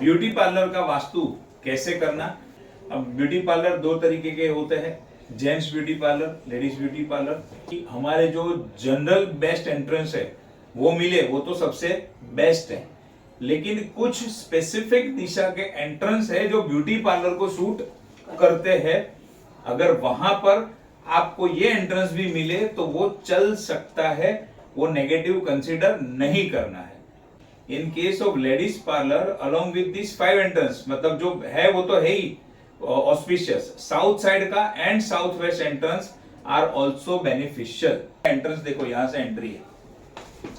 Beauty parlour का वास्तु कैसे करना। अब ब्यूटी पार्लर दो तरीके के होते हैं, gents beauty parlour, ladies beauty parlour. हमारे जो जनरल बेस्ट एंट्रेंस है वो मिले वो तो सबसे बेस्ट है, लेकिन कुछ स्पेसिफिक दिशा के एंट्रेंस है जो ब्यूटी पार्लर को सूट करते हैं। अगर वहां पर आपको ये एंट्रेंस भी मिले तो वो चल सकता है, वो नेगेटिव कंसीडर नहीं करना है। In case of ladies parlour along with this 5 entrance, मतलब जो है वो तो है ही ऑस्पिशियस, साउथ साइड का and south west entrance are also beneficial. Entrance देखो यहां से एंट्री है,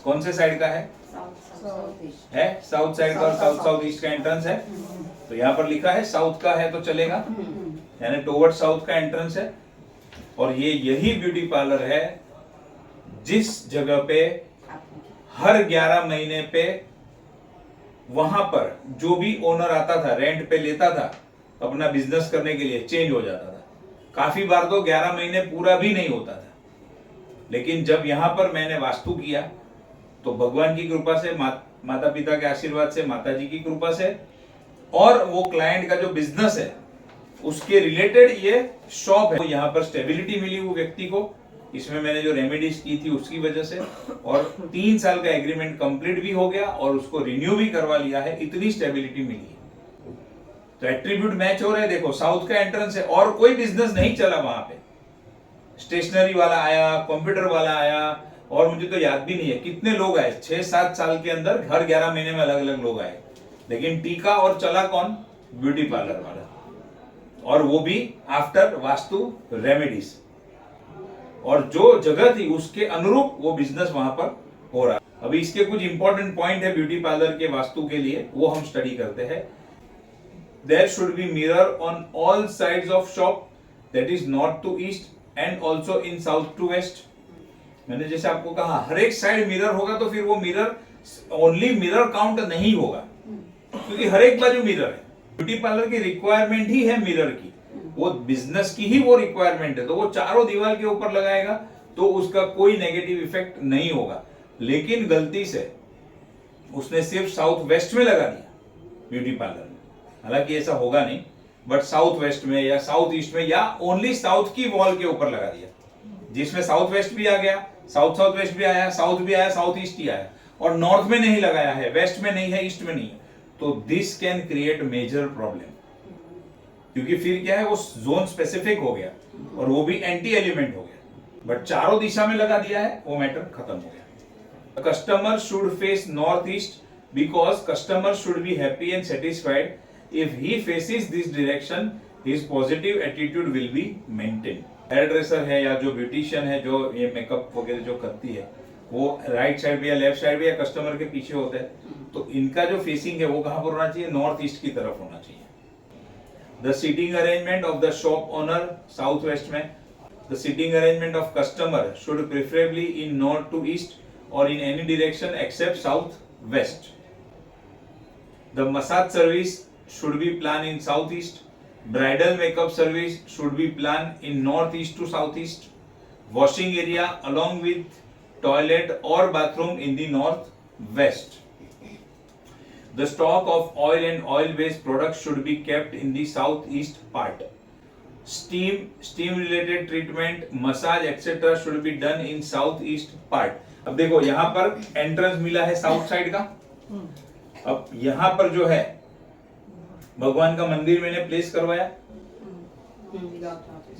कौन से साइड का है साउथ साइड का, और साउथ साउथ ईस्ट का एंट्रेंस है। तो यहाँ पर लिखा है साउथ का है तो चलेगा, यानी टुवर्ड साउथ का एंट्रेंस है। और ये यही ब्यूटी पार्लर है जिस जगह पे हर 11 महीने पे वहां पर जो भी ओनर आता था रेंट पे लेता था अपना बिजनेस करने के लिए, चेंज हो जाता था। काफी बार तो 11 महीने पूरा भी नहीं होता था। लेकिन जब यहां पर मैंने वास्तु किया तो भगवान की कृपा से, माता पिता के आशीर्वाद से, माता जी की कृपा से, और वो क्लाइंट का जो बिजनेस है उसके रिलेटेड ये शॉप है, तो यहाँ पर स्टेबिलिटी मिली वो व्यक्ति को। इसमें मैंने जो रेमेडीज की थी उसकी वजह से, और 3 साल का एग्रीमेंट कंप्लीट भी हो गया और उसको रिन्यू भी करवा लिया है, इतनी स्टेबिलिटी मिली है। तो एट्रीब्यूट मैच हो रहे हैं। देखो साउथ का एंट्रेंस है और कोई बिजनेस नहीं चला वहां पे। स्टेशनरी वाला आया, कंप्यूटर वाला आया, और मुझे तो याद भी नहीं है कितने लोग आए, 6-7 साल के अंदर हर 11 महीने में अलग अलग लोग आए। लेकिन टीका और चला कौन? ब्यूटी पार्लर वाला, और वो भी आफ्टर वास्तु रेमेडीज। और जो जगह थी उसके अनुरूप वो बिजनेस वहां पर हो रहा है। अभी इसके कुछ इंपॉर्टेंट पॉइंट है ब्यूटी पार्लर के वास्तु के लिए, वो हम स्टडी करते हैं। There should be mirror on all sides of shop, that is north to east and also in south to west. मैंने जैसे आपको कहा हर एक साइड मिरर होगा तो फिर वो मिरर ओनली मिरर काउंट नहीं होगा, क्योंकि हर एक बाजू मिरर है। ब्यूटी पार्लर की रिक्वायरमेंट ही है मिरर की, वो बिजनेस की ही वो रिक्वायरमेंट है। तो वो चारों दीवार के ऊपर लगाएगा तो उसका कोई नेगेटिव इफेक्ट नहीं होगा। लेकिन गलती से उसने सिर्फ साउथ वेस्ट में लगा दिया ब्यूटी पार्लर में, हालांकि ऐसा होगा नहीं, बट साउथ वेस्ट में या साउथ ईस्ट में या ओनली साउथ की वॉल के ऊपर लगा दिया, जिसमें साउथ वेस्ट भी आ गया, साउथ साउथ वेस्ट भी आया, साउथ भी आया, साउथ ईस्ट ही आया, और नॉर्थ में नहीं लगाया है, वेस्ट में नहीं है, ईस्ट में नहीं है। तो this can create major problem, क्योंकि फिर क्या है वो जोन स्पेसिफिक हो गया और वो भी एंटी एलिमेंट हो गया। बट चारों दिशा में लगा दिया है, वो मैटर खत्म हो गया। Customer should face north east because customer should be happy and satisfied. If he faces this direction his positive attitude will be maintain. Hairdresser है या जो ब्यूटिशियन है जो ये मेकअप वगैरह जो करती है, वो राइट साइड भी या लेफ्ट साइड भी या कस्टमर के पीछे होता है, तो इनका जो फेसिंग है वो कहां पर होना चाहिए? नॉर्थ ईस्ट की तरफ होना चाहिए। The seating arrangement of the shop owner south west में, the seating arrangement of customer should preferably in north to east और in any direction except south west. The massage service should be planned in southeast. Bridal makeup service should be planned in northeast to southeast. Washing area along with toilet or bathroom in the northwest. The stock of oil and oil-based products should be kept in the southeast part. Steam-related treatment, massage, etc. should be done in southeast part. अब देखो यहाँ पर entrance मिला है south side का। अब यहाँ पर जो है भगवान का मंदिर मैंने प्लेस करवाया,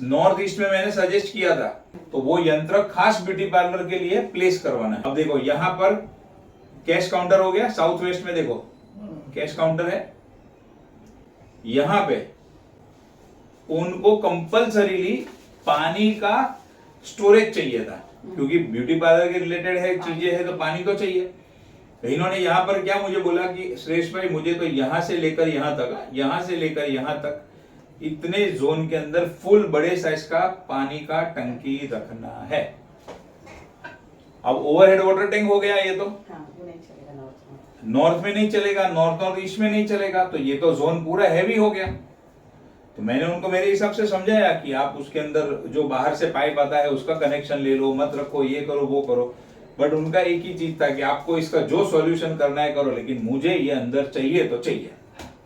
नॉर्थ ईस्ट में मैंने सजेस्ट किया था, तो वो यंत्र खास ब्यूटी पार्लर के लिए प्लेस करवाना है। अब देखो यहाँ पर कैश काउंटर हो गया, साउथ वेस्ट में देखो कैश काउंटर है। यहाँ पे उनको कंपल्सरीली पानी का स्टोरेज चाहिए था, क्योंकि ब्यूटी पार्लर के रिलेटेड है चीजें है तो पानी तो चाहिए। तो इन्होंने यहाँ पर क्या मुझे बोला कि श्रेष्ठ भाई मुझे तो यहां से लेकर यहां तक, यहां से लेकर यहां तक इतने जोन के अंदर फुल बड़े साइज का पानी का टंकी रखना है। अब ओवरहेड वाटर टैंक हो गया ये तो, नॉर्थ में नहीं चलेगा, नॉर्थ ईस्ट में नहीं चलेगा, तो ये तो जोन पूरा हैवी हो गया। तो मैंने उनको मेरे हिसाब से समझाया कि आप उसके अंदर जो बाहर से पाइप आता है उसका कनेक्शन ले लो, मत रखो, ये करो वो करो। बट उनका एक ही चीज था कि आपको इसका जो सॉल्यूशन करना है करो, लेकिन मुझे ये अंदर चाहिए तो चाहिए।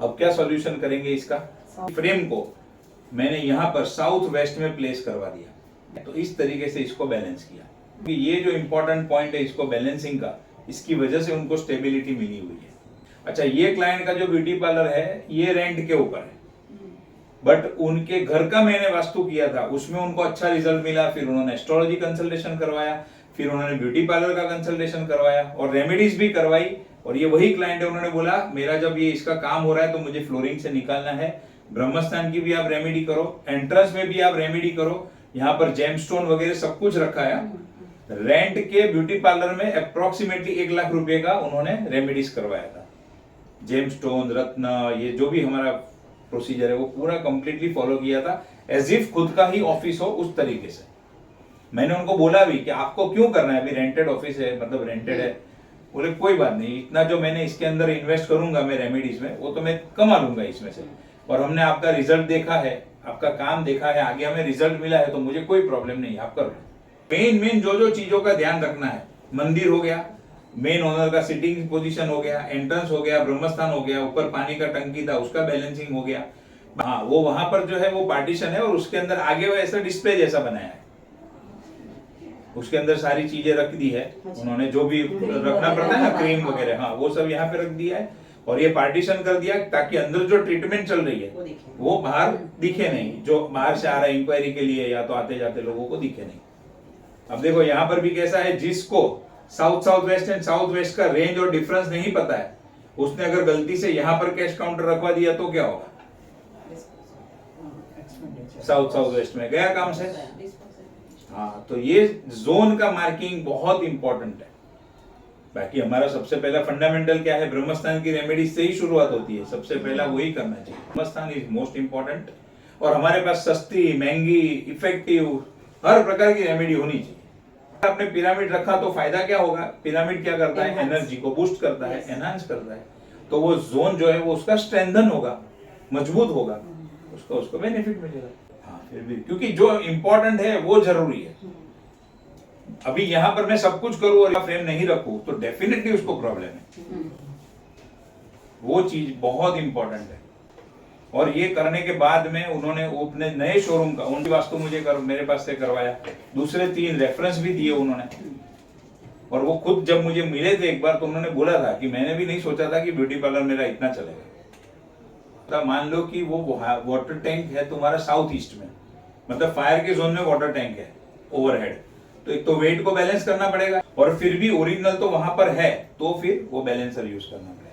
अब क्या सॉल्यूशन करेंगे इसका? फ्रेम को मैंने यहाँ पर साउथ वेस्ट में प्लेस करवा दिया, तो इस तरीके से इसको बैलेंस किया। कि ये जो इम्पोर्टेंट पॉइंट है इसको बैलेंसिंग का, इसकी वजह से उनको स्टेबिलिटी मिली हुई है। अच्छा, ये क्लाइंट का जो ब्यूटी पार्लर है ये रेंट के ऊपर है, बट उनके घर का मैंने वास्तु किया था, उसमें उनको अच्छा रिजल्ट मिला। फिर उन्होंने एस्ट्रोलॉजी कंसल्टेशन करवाया, फिर उन्होंने ब्यूटी पार्लर का कंसल्टेशन करवाया और रेमेडीज भी करवाई। और ये वही क्लाइंट है, उन्होंने बोला मेरा जब ये इसका काम हो रहा है तो मुझे फ्लोरिंग से निकालना है, ब्रह्मस्थान की भी आप रेमेडी करो, एंट्रेंस में भी आप रेमेडी करो, यहाँ पर जेमस्टोन वगैरह सब कुछ रखा है। रेंट के ब्यूटी पार्लर में अप्रोक्सीमेटली 1 लाख रुपए का उन्होंने रेमेडीज करवाया था। जेमस्टोन, रत्न, ये जो भी हमारा प्रोसीजर है वो पूरा कंप्लीटली फॉलो किया था, एज इफ खुद का ही ऑफिस हो उस तरीके से। मैंने उनको बोला भी कि आपको क्यों करना है, अभी रेंटेड ऑफिस है, मतलब रेंटेड है। बोले कोई बात नहीं, इतना जो मैंने इसके अंदर इन्वेस्ट करूंगा मैं रेमेडीज में, वो तो मैं कमा लूंगा इसमें से, और हमने आपका रिजल्ट देखा है, आपका काम देखा है, आगे हमें रिजल्ट मिला है, तो मुझे कोई प्रॉब्लम नहीं है, आप करो। मेन जो चीजों का ध्यान रखना है, मंदिर हो गया, मेन ओनर का सिटिंग पोजीशन हो गया, एंट्रेंस हो गया, ब्रह्मस्थान हो गया, ऊपर पानी का टंकी था उसका बैलेंसिंग हो गया। हाँ, वो वहां पर जो है वो पार्टीशन है और उसके अंदर आगे वो ऐसा डिस्प्ले जैसा बनाया है, उसके अंदर सारी चीजें रख दी है उन्होंने, जो भी रखना पड़ता है ना, क्रीम वगैरह, हाँ वो सब यहाँ पे रख दिया है। और ये पार्टीशन कर दिया ताकि अंदर जो ट्रीटमेंट चल रही है वो बाहर दिखे नहीं, जो बाहर से आ रहा है इंक्वायरी के लिए या तो आते जाते लोगों को दिखे नहीं। अब देखो यहाँ पर भी कैसा है, जिसको south west and south waste का रेंज और डिफरेंस नहीं पता है, उसने अगर गलती से यहाँ पर कैश काउंटर रखवा दिया तो क्या होगा? साउथ वेस्ट में गया काम से। हाँ, तो ये जोन का मार्किंग बहुत इंपॉर्टेंट है। बाकी हमारा सबसे पहला फंडामेंटल क्या है, ब्रह्मस्थान की रेमेडी से ही शुरुआत होती है, सबसे पहला वही करना चाहिए। ब्रह्मस्थान इज मोस्ट इंपॉर्टेंट, और हमारे पास सस्ती, महंगी, इफेक्टिव हर प्रकार की रेमेडी होनी चाहिए। आपने पिरामिड रखा तो फायदा क्या होगा? पिरामिड क्या करता है? एनर्जी को बूस्ट करता है, एनहांस करता है, तो वो जोन जो है वो उसका स्ट्रेंथन होगा, मजबूत होगा, उसको बेनिफिट मिलेगा। हाँ, फिर भी क्योंकि जो इंपॉर्टेंट है वो जरूरी है। अभी यहाँ पर मैं सब कुछ करूं और फ्रेम नहीं रखूं तो डेफिनेटली उसको प्रॉब्लम है। वो चीज बहुत इंपॉर्टेंट है। और ये करने के बाद में उन्होंने अपने नए शोरूम का, उनकी वास्तु मुझे मेरे पास से करवाया, दूसरे 3 रेफरेंस भी दिए उन्होंने। और वो खुद जब मुझे मिले थे एक बार तो उन्होंने बोला था कि मैंने भी नहीं सोचा था कि ब्यूटी पार्लर मेरा इतना चलेगा। तो मान लो कि वो वाटर टैंक है तुम्हारा साउथ ईस्ट में, मतलब फायर के जोन में वाटर टैंक है ओवरहेड, तो एक तो वेट को बैलेंस करना पड़ेगा, और फिर भी ओरिजिनल तो वहां पर है, तो फिर वो बैलेंसर यूज करना पड़ेगा।